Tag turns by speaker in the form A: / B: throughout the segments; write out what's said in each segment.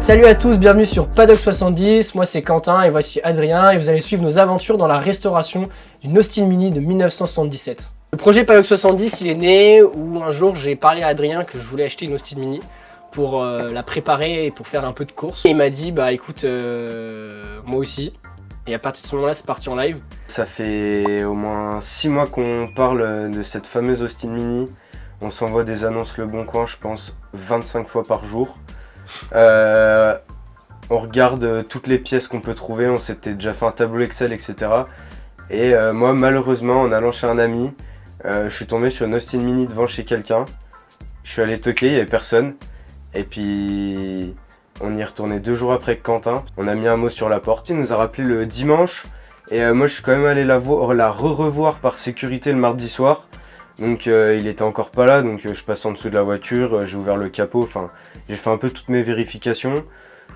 A: Salut à tous, bienvenue sur Paddock 70, moi c'est Quentin et voici Adrien et vous allez suivre nos aventures dans la restauration d'une Austin Mini de 1977. Le projet Paddock 70 il est né où un jour j'ai parlé à Adrien que je voulais acheter une Austin Mini pour la préparer et pour faire un peu de course. Et il m'a dit bah écoute moi aussi. Et à partir de ce moment-là c'est parti en live.
B: Ça fait au moins 6 mois qu'on parle de cette fameuse Austin Mini. On s'envoie des annonces Le Bon Coin je pense 25 fois par jour. On regarde toutes les pièces qu'on peut trouver, on s'était déjà fait un tableau Excel, etc. Et moi, malheureusement, en allant chez un ami, je suis tombé sur une Austin Mini devant chez quelqu'un. Je suis allé toquer, il n'y avait personne. Et puis, on y est retourné 2 jours après avec Quentin. On a mis un mot sur la porte. Il nous a rappelé le dimanche. Et moi, je suis quand même allé la revoir par sécurité le mardi soir. Donc il était encore pas là, donc je passe en dessous de la voiture, j'ai ouvert le capot, enfin j'ai fait un peu toutes mes vérifications.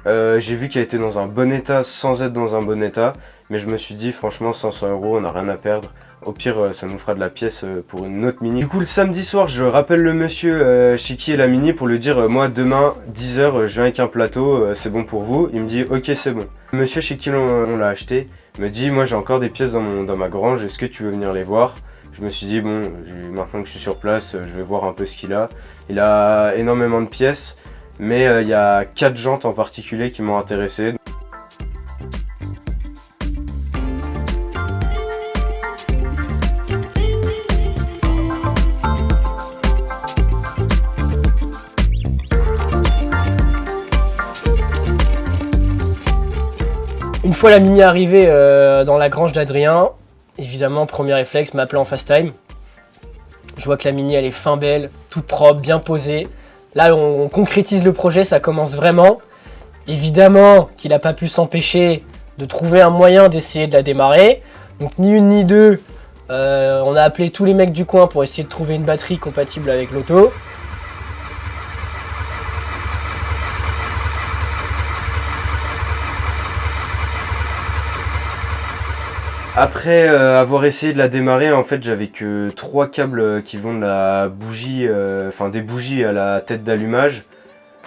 B: J'ai vu qu'elle était dans un bon état sans être dans un bon état, mais je me suis dit franchement 500 €, on n'a rien à perdre. Au pire ça nous fera de la pièce pour une autre Mini. Du coup le samedi soir je rappelle le monsieur chez qui est la Mini pour lui dire moi demain 10 h je viens avec un plateau, c'est bon pour vous. Il me dit ok c'est bon. Le monsieur chez qui on l'a acheté me dit moi j'ai encore des pièces dans ma grange, est-ce que tu veux venir les voir? Je me suis dit bon, maintenant que je suis sur place, je vais voir un peu ce qu'il a. Il a énormément de pièces, mais il y a 4 jantes en particulier qui m'ont intéressé.
A: Une fois la Mini arrivée dans la grange d'Adrien, évidemment, premier réflexe, m'appeler en FaceTime. Je vois que la Mini, elle est fin belle, toute propre, bien posée. Là, on concrétise le projet, ça commence vraiment. Évidemment qu'il n'a pas pu s'empêcher de trouver un moyen d'essayer de la démarrer. Donc, ni une ni deux, on a appelé tous les mecs du coin pour essayer de trouver une batterie compatible avec l'auto.
B: Après avoir essayé de la démarrer, en fait j'avais que 3 câbles qui vont de la bougie, enfin des bougies à la tête d'allumage.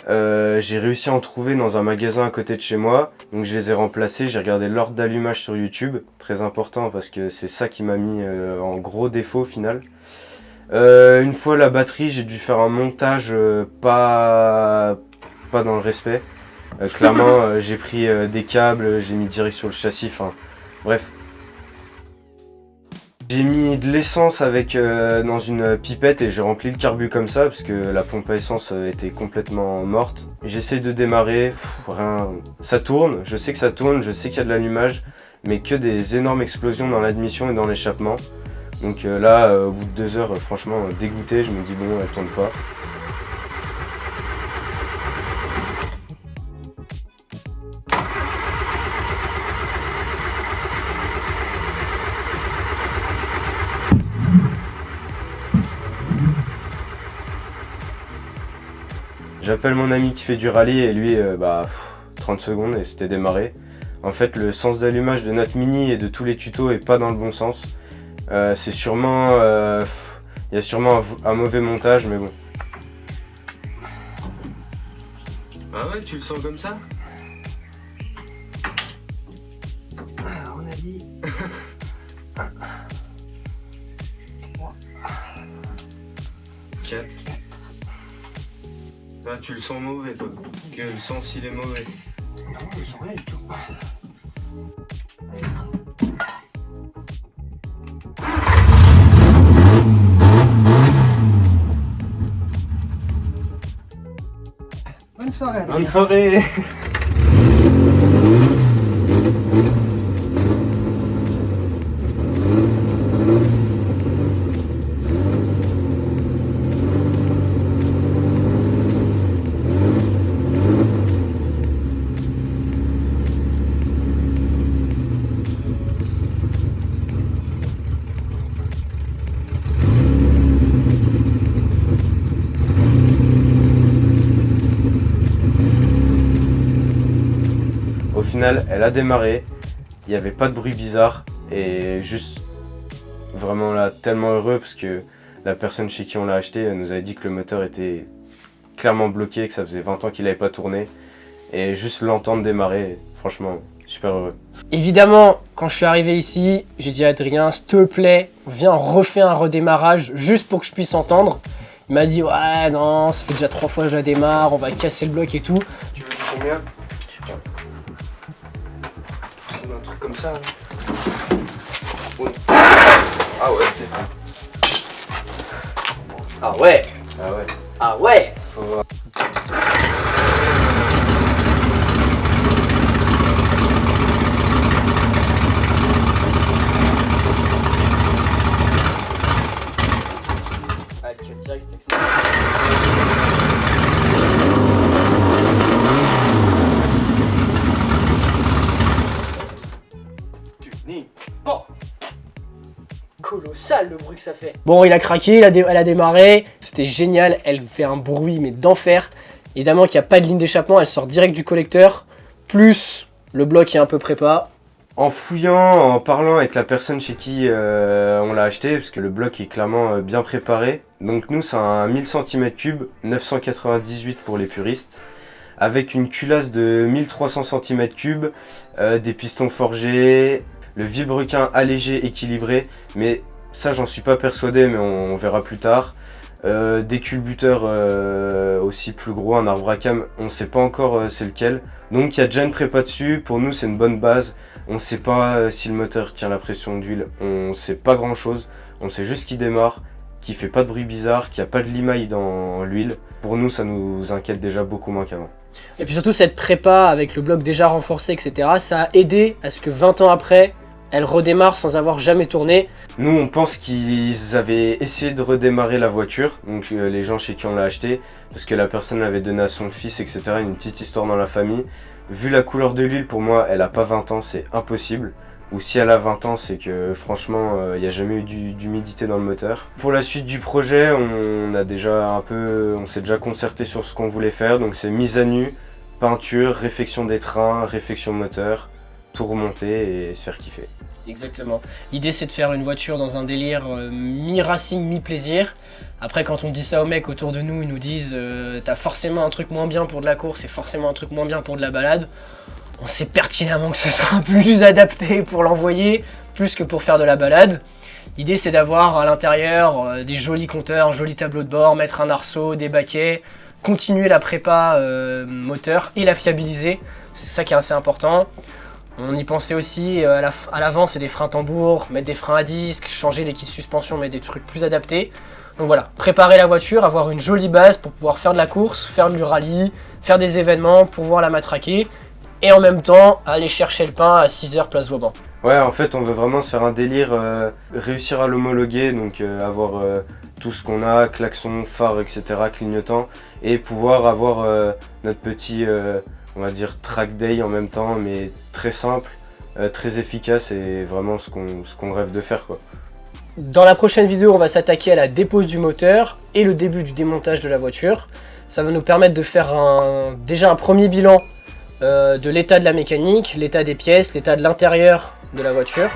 B: J'ai réussi à en trouver dans un magasin à côté de chez moi, donc je les ai remplacés, j'ai regardé l'ordre d'allumage sur YouTube, très important parce que c'est ça qui m'a mis en gros défaut au final. Une fois la batterie, j'ai dû faire un montage pas dans le respect. Clairement j'ai pris des câbles, j'ai mis direct sur le châssis, enfin bref. J'ai mis de l'essence avec dans une pipette et j'ai rempli le carbu comme ça parce que la pompe à essence était complètement morte. J'essaye de démarrer, rien. Ça tourne, je sais que ça tourne, je sais qu'il y a de l'allumage, mais que des énormes explosions dans l'admission et dans l'échappement. Donc là, au bout de 2 heures, franchement dégoûté, je me dis bon, elle tourne pas. J'appelle mon ami qui fait du rallye et lui, 30 secondes et c'était démarré. En fait, le sens d'allumage de notre Mini et de tous les tutos est pas dans le bon sens. C'est sûrement... il y a sûrement un mauvais montage, mais bon. Ah ouais, tu le sens comme ça?
C: Alors, on a dit...
B: 4. Toi, tu le sens mauvais, toi. Que le sens, il est mauvais.
C: Non, je sens rien du tout. Bonne soirée. Adrien.
B: Bonne soirée. Au final, elle a démarré, il n'y avait pas de bruit bizarre et juste vraiment là tellement heureux parce que la personne chez qui on l'a acheté nous avait dit que le moteur était clairement bloqué, que ça faisait 20 ans qu'il n'avait pas tourné Et juste l'entendre démarrer, franchement, super heureux.
A: Évidemment, quand je suis arrivé ici, j'ai dit à Adrien, s'il te plaît, viens refais un redémarrage juste pour que je puisse entendre. Il m'a dit, ouais, non, ça fait déjà 3 fois que je la démarre, on va casser le bloc et tout.
B: Tu veux dire combien? Je sais pas. Un truc comme ça. Hein. Oui. Ah ouais, c'est ça.
A: Ah ouais,
B: Ah ouais.
A: ah ouais.
B: Faut voir.
A: Ah, tu vas direct, c'est excellent. Bon. Colossal le bruit que ça fait. Bon, il a craqué, elle a démarré. C'était génial, elle fait un bruit mais d'enfer. Évidemment qu'il n'y a pas de ligne d'échappement, elle sort direct du collecteur. Plus le bloc est un peu prépa.
B: En fouillant, en parlant avec la personne chez qui on l'a acheté, parce que le bloc est clairement bien préparé. Donc nous c'est un 1000 cm3, 998 pour les puristes, avec une culasse de 1300 cm3, des pistons forgés, le vilebrequin allégé, équilibré, mais ça j'en suis pas persuadé, mais on verra plus tard. Des culbuteurs aussi plus gros, un arbre à cam, on sait pas encore c'est lequel. Donc il y a déjà une prépa dessus, pour nous c'est une bonne base. On sait pas si le moteur tient la pression d'huile, on sait pas grand chose. On sait juste qu'il démarre, qu'il fait pas de bruit bizarre, qu'il n'y a pas de limaille dans l'huile. Pour nous ça nous inquiète déjà beaucoup moins qu'avant.
A: Et puis surtout cette prépa avec le bloc déjà renforcé, etc. Ça a aidé à ce que 20 ans après, elle redémarre sans avoir jamais tourné.
B: Nous on pense qu'ils avaient essayé de redémarrer la voiture, donc les gens chez qui on l'a acheté, parce que la personne l'avait donné à son fils, etc. Une petite histoire dans la famille. Vu la couleur de l'huile, pour moi elle a pas 20 ans, c'est impossible. Ou si elle a 20 ans, c'est que franchement il n'y a jamais eu d'humidité dans le moteur. Pour la suite du projet, on s'est déjà concerté sur ce qu'on voulait faire, donc c'est mise à nu, peinture, réfection des trains, réfection moteur, tout remonter et se faire kiffer.
A: Exactement. L'idée c'est de faire une voiture dans un délire mi-racing, mi-plaisir. Après quand on dit ça aux mecs autour de nous, ils nous disent t'as forcément un truc moins bien pour de la course et forcément un truc moins bien pour de la balade. On sait pertinemment que ce sera plus adapté pour l'envoyer, plus que pour faire de la balade. L'idée c'est d'avoir à l'intérieur des jolis compteurs, un joli tableau de bord, mettre un arceau, des baquets, continuer la prépa moteur et la fiabiliser. C'est ça qui est assez important. On y pensait aussi à l'avant, c'est des freins tambours, mettre des freins à disque, changer les kits de suspension, mettre des trucs plus adaptés. Donc voilà, préparer la voiture, avoir une jolie base pour pouvoir faire de la course, faire du rallye, faire des événements, pouvoir la matraquer. Et en même temps, aller chercher le pain à 6h place Vauban.
B: Ouais, en fait on veut vraiment se faire un délire, réussir à l'homologuer, donc avoir tout ce qu'on a, klaxon, phare, etc., clignotant, et pouvoir avoir notre petit... on va dire track day en même temps, mais très simple, très efficace et vraiment ce qu'on rêve de faire, quoi.
A: Dans la prochaine vidéo, on va s'attaquer à la dépose du moteur et le début du démontage de la voiture. Ça va nous permettre de faire déjà un premier bilan de l'état de la mécanique, l'état des pièces, l'état de l'intérieur de la voiture.